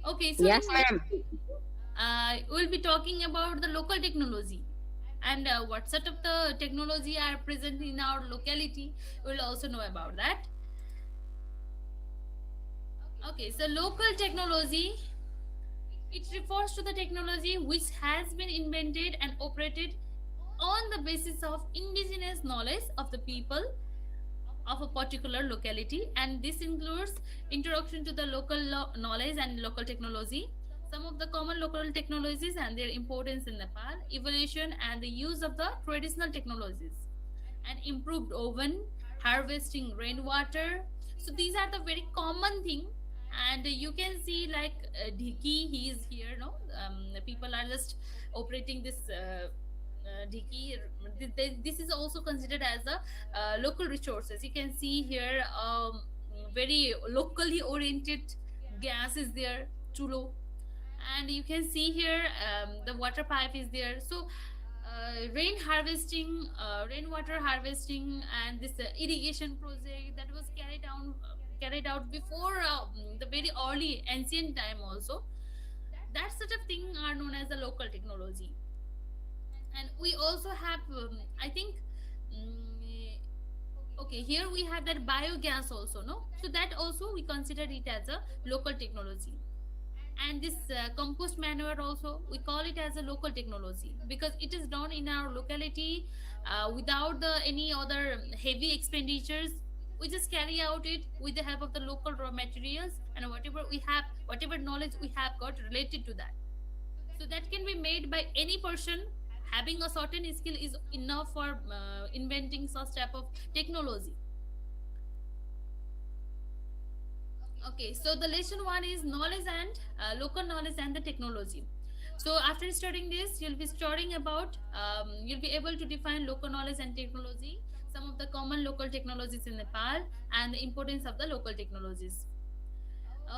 Okay, so Yes, in next, ma'am. we'll be talking about the local technology and what sort of the technology are present in our locality. We'll also know about that. Okay, so local technology, it refers to the technology which has been invented and operated on the basis of indigenous knowledge of the people of a particular locality, and this includes introduction to the local knowledge and local technology, some of the common local technologies and their importance in Nepal, evolution and the use of the traditional technologies, and improved oven, harvesting rainwater. So these are the very common thing. And you can see like Dhiki, he is here, no? The people are just operating this Dhiki. This is also considered as a local resources. You can see here very locally oriented gas is there, chulo, and you can see here the water pipe is there. So rainwater harvesting, and this irrigation project that was carried out before the very early ancient time also. That sort of thing are known as the local technology. And we also have, I think, okay, here we have that biogas also, no? So that also we consider it as a local technology. And this compost manure also, we call it as a local technology because it is done in our locality without the any other heavy expenditures. We just carry out it with the help of the local raw materials and whatever we have, whatever knowledge we have got related to that. So that can be made by any person. Having a certain skill is enough for inventing such type of technology. Okay, so the lesson one is knowledge and local knowledge and the technology. So after studying this, you'll be studying about, you'll be able to define local knowledge and technology, some of the common local technologies in Nepal, and the importance of the local technologies.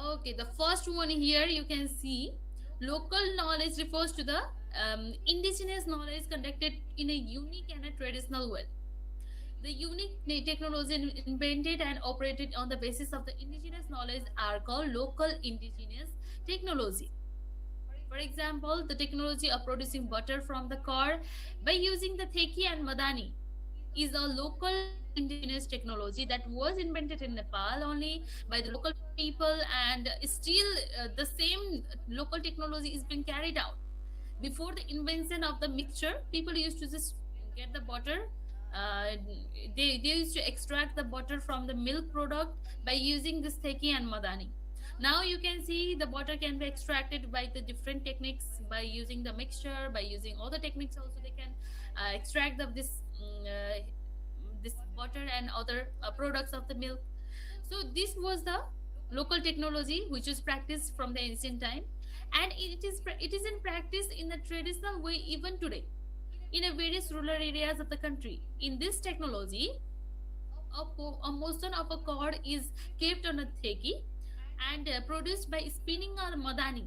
Okay, the first one here you can see local knowledge refers to the indigenous knowledge conducted in a unique and a traditional way. The unique technology invented and operated on the basis of the indigenous knowledge are called local indigenous technology. For example, the technology of producing butter from the car by using the theki and madani is a local indigenous technology that was invented in Nepal only by the local people, and still the same local technology is being carried out. Before the invention of the mixture, people used to just get the butter. Uh, they used to extract the butter from the milk product by using this theki and madani. Now you can see the butter can be extracted by the different techniques, by using the mixture, by using all the techniques also they can extract this butter and other products of the milk. So this was the local technology which was practiced from the ancient time, and it is in practice in the traditional way even today in a various rural areas of the country. In this technology, a motion of a cord is kept on a theki and produced by spinning a madani.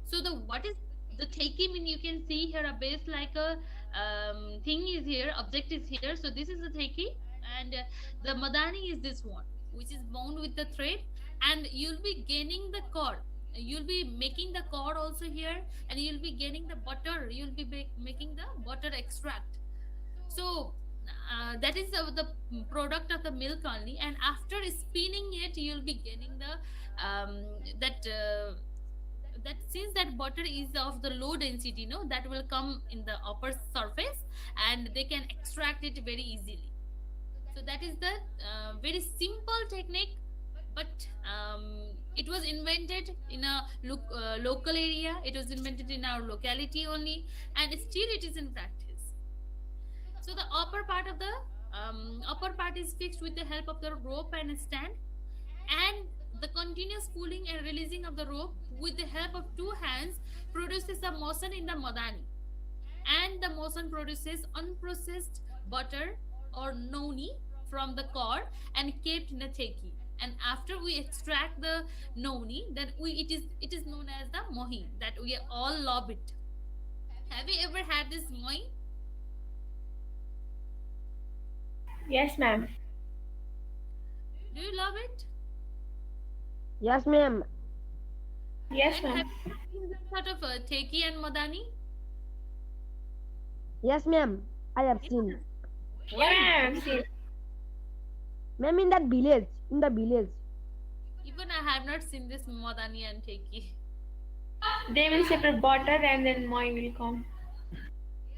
So the what is the theki mean? You can see here a base like a thing is here, object is here. So this is the theki, and the madani is this one, which is bound with the thread, and you'll be gaining the cord. You'll be making the cord also here, and you'll be gaining the butter. You'll be making the butter extract. So that is the product of the milk only, and after spinning it, you'll be getting the that that since that butter is of the low density, no, that will come in the upper surface, and they can extract it very easily. So that is the very simple technique, but it was invented in a local area. It was invented in our locality only, and still it is in practice. So the upper part is fixed with the help of the rope and a stand, and the continuous pulling and releasing of the rope with the help of two hands produces a motion in the madani, and the motion produces unprocessed butter or noni from the core and kept in a theki. And after we extract the noni, then it is known as the mohi that we all love it. Have you ever had this mohi? Yes, ma'am. Do you love it? Yes, ma'am. Yes, And have ma'am. you seen this sort of Teki and Madani? Yes, ma'am. I have Yes. seen. Yeah, Where? ma'am. See, Ma'am, in that village. In the village. Even I have not seen this Madani and Teki. they will separate butter and then moi will come.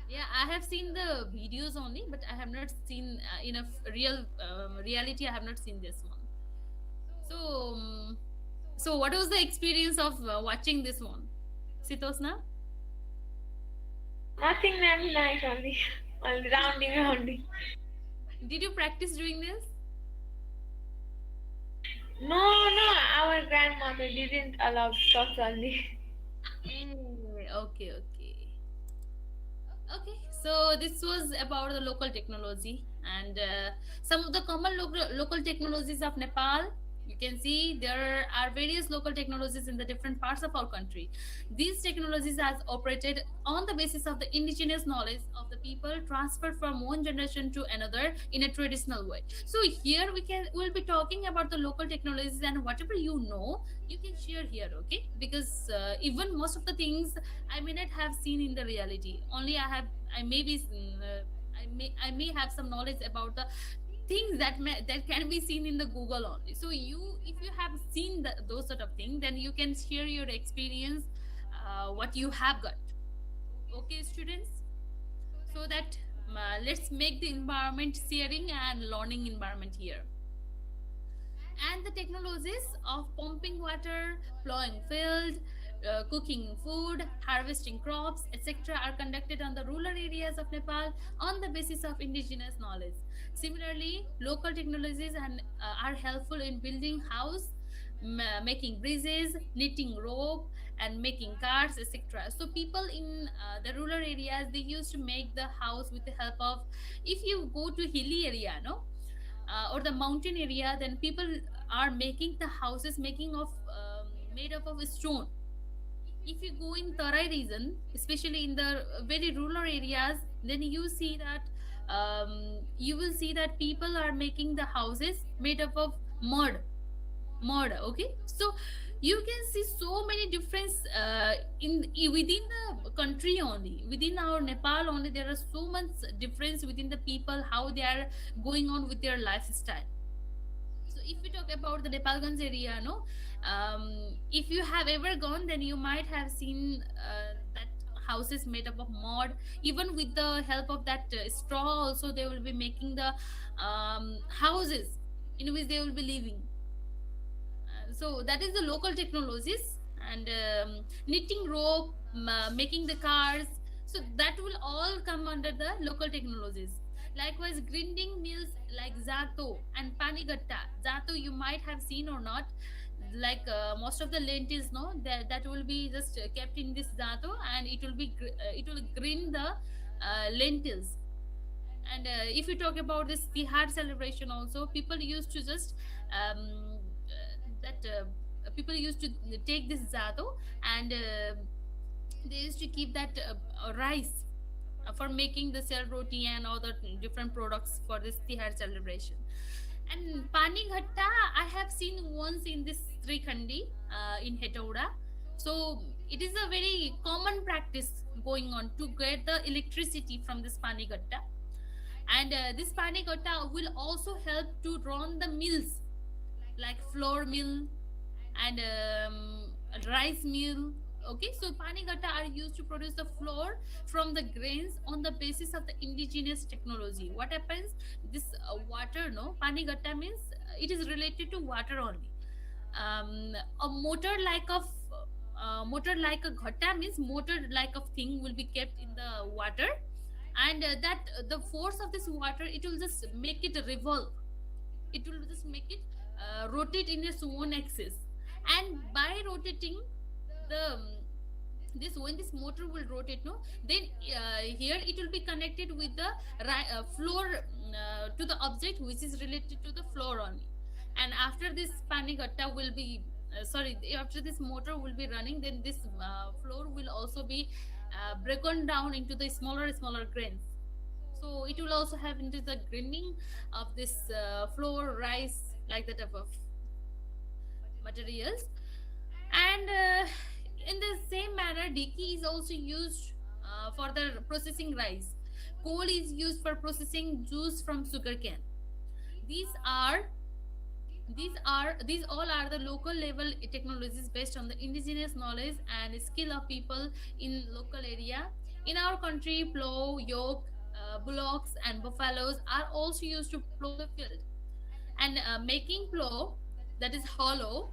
Yeah, I have seen the videos only, but I have not seen enough real reality. I have not seen this one. So, so what was the experience of watching this one, Sitosna? Nothing, ma'am. Nice only. Only rounding, rounding. Did you practice doing this? No, no. Our grandmother didn't allow talks only. Okay, okay. Okay, so this was about the local technology and some of the common local technologies of Nepal. You can see there are various local technologies in the different parts of our country. These technologies are operated on the basis of the indigenous knowledge of the people transferred from one generation to another in a traditional way. So here we'll be talking about the local technologies, and whatever you know, you can share here, okay? Because even most of the things I may not have seen in the reality. Only I may be, I may have some knowledge about the things that can be seen in the Google only. So if you have seen those sort of things, then you can share your experience, what you have got. Okay, students. So that let's make the environment sharing and learning environment here. And the technologies of pumping water, plowing field, cooking food, harvesting crops, etc., are conducted on the rural areas of Nepal on the basis of indigenous knowledge. Similarly, local technologies are helpful in building house, making bridges, knitting rope, and making carts, etc. So people in the rural areas, they used to make the house with the help of, if you go to hilly area, no, or the mountain area, then people are making the houses making of made up of stone. If you go in Tarai region, especially in the very rural areas, then you will see that people are making the houses made up of mud. Okay, so you can see so many difference within the country only, within our Nepal only. There are so much difference within the people, how they are going on with their lifestyle. So if we talk about the Nepalganj area, no, if you have ever gone, then you might have seen that houses made up of mud. Even with the help of that straw, also they will be making the houses in which they will be living. So that is the local technologies, and knitting rope, making the cars. So that will all come under the local technologies. Likewise, grinding mills like Zato and Panigatta. Zato you might have seen or not. Like most of the lentils, no, that will be just kept in this Zato, and it will grind the lentils. And if you talk about this Tihar celebration, also people used to just that people used to take this zato, and they used to keep that rice for making the sel roti and other different products for this Tihar celebration. And Pani Ghatta, I have seen once in this Trikhandi in Hetauda. So it is a very common practice going on to get the electricity from this Pani Ghatta. And this Pani Ghatta will also help to run the mills like flour mill and rice mill. Okay, so panigata are used to produce the flour from the grains on the basis of the indigenous technology. What happens? This water, no, panigata means it is related to water only. A motor like a ghata means motor like of thing will be kept in the water, and that the force of this water, it will just make it revolve. It will just make it rotate in its own axis, and by rotating the this when this motor will rotate, no, then here it will be connected with the floor, to the object which is related to the floor only. And after this panigatta will be sorry, after this motor will be running, then this floor will also be broken down into the smaller grains. So it will also have into the grinding of this flour, rice, like that type of materials. And In the same manner, diki is also used for the processing rice. Coal is used for processing juice from sugarcane. These are these all are the local level technologies based on the indigenous knowledge and skill of people in local area. In our country, plow, yoke, bullocks, and buffaloes are also used to plow the field. And making plow, that is hollow,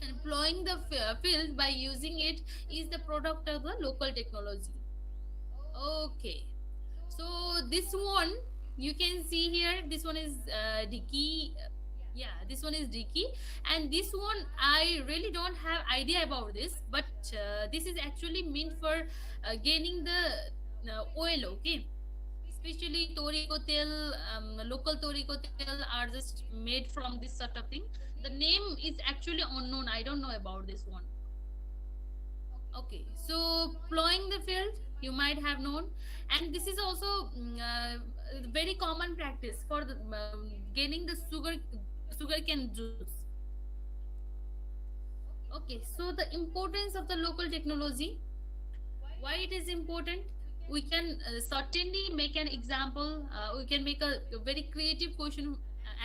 and plowing the field by using it is the product of the local technology. Okay, so this one you can see here. This one is Dicky. Yeah, this one is Dicky, and this one I really don't have idea about this, but this is actually meant for gaining the oil. Okay, especially torikotel, local torikotel are just made from this sort of thing. The name is actually unknown. I don't know about this one. Okay, so plowing the field, you might have known, and this is also very common practice for the, gaining the sugarcane juice. Okay, so the importance of the local technology, why it is important? We can certainly make an example. We can make a very creative question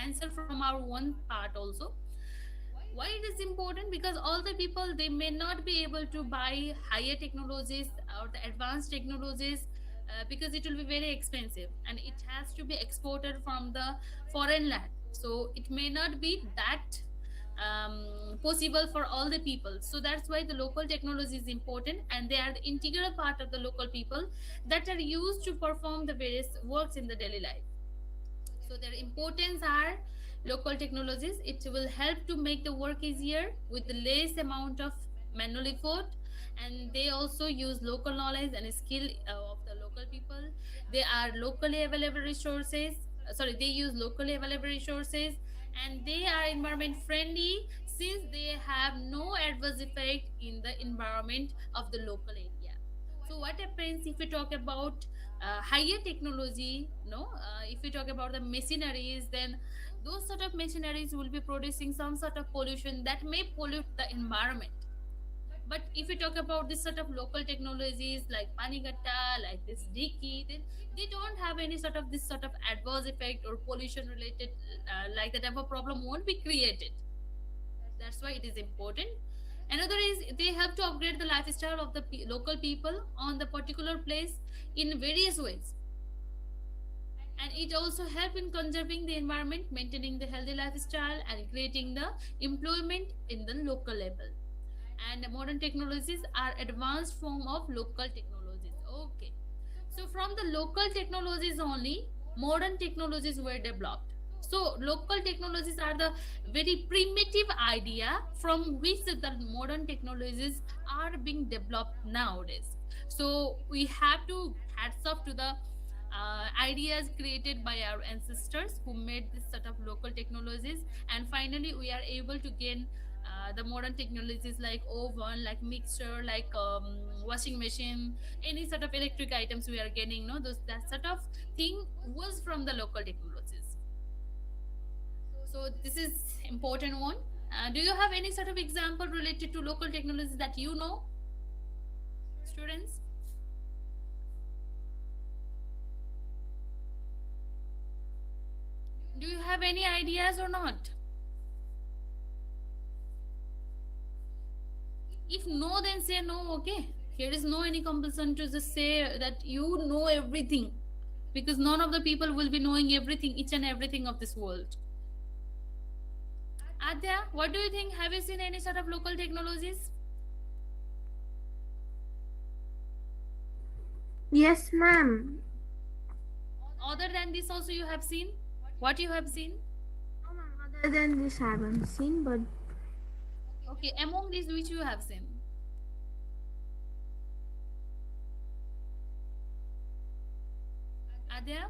answer from our one part also. Why it is important? Because all the people, they may not be able to buy higher technologies or the advanced technologies, because it will be very expensive and it has to be exported from the foreign land, so it may not be that possible for all the people. So that's why the local technology is important, and they are the integral part of the local people that are used to perform the various works in the daily life. So their importance are local technologies. It will help to make the work easier with the less amount of manual effort, and they also use local knowledge and skill of the local people. They are locally available resources. Sorry, they use locally available resources, and they are environment friendly since they have no adverse effect in the environment of the local area. So what happens if we talk about higher technology? No, if we talk about the machineries, then those sort of machineries will be producing some sort of pollution that may pollute the environment. But if we talk about this sort of local technologies like Panigatta, like this Diki, then they don't have any sort of this sort of adverse effect or pollution related, like that type of problem won't be created. That's why it is important. Another is they help to upgrade the lifestyle of the local people on the particular place in various ways, and it also help in conserving the environment, maintaining the healthy lifestyle, and creating the employment in the local level. And modern technologies are advanced form of local technologies. Okay, so from the local technologies only, modern technologies were developed. So local technologies are the very primitive idea from which the modern technologies are being developed nowadays. So we have to hats off to the ideas created by our ancestors who made this sort of local technologies, and finally we are able to gain the modern technologies like oven, like mixer, like washing machine, any sort of electric items we are getting. No, those that sort of thing was from the local technologies. So this is important one. Do you have any sort of example related to local technologies that you know, students? Do you have any ideas or not? If no, then say no. Okay, here is no any compulsion to just say that you know everything, because none of the people will be knowing everything, each and everything of this world. Adya, what do you think? Have you seen any sort of local technologies? Yes, ma'am. Other than this, also you have seen? What you have seen? No, ma'am. Other than this, I haven't seen, but Okay, among these, which you have seen? Adya?